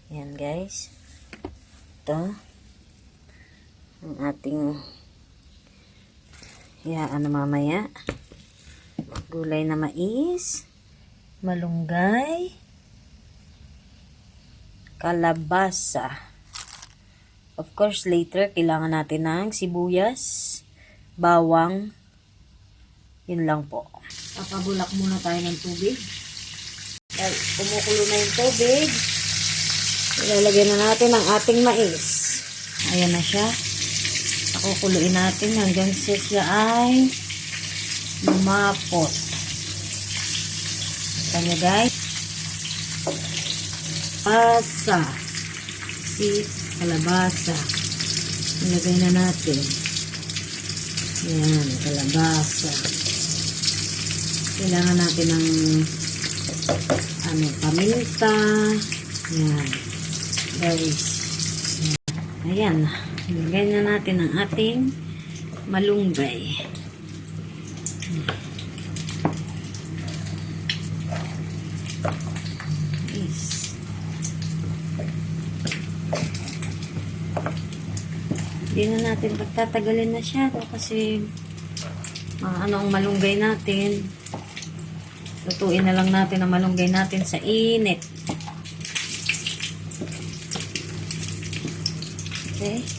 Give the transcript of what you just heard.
Yan guys. Ito. Ang ating mamaya. Gulay na mais. Malunggay. Kalabasa. Of course, later, kailangan natin ng sibuyas, bawang. Yun lang po. Papabulak muna tayo ng tubig. Kumukulo na yung tubig. Ilalagay na natin ang ating mais. Ayan na siya. Pakukuluin natin hanggang siya ay lumapot. Ito nyo guys. Kalabasa. Ilagay na natin. Ayan, kalabasa. Kailangan natin ng paminta. Ayan. Guys. Ayan. Ilagay na natin ang ating malunggay. Hindi na natin pagtatagalin na siya kasi ang malunggay natin. Lutuin na lang natin ang malunggay natin sa init. Okay.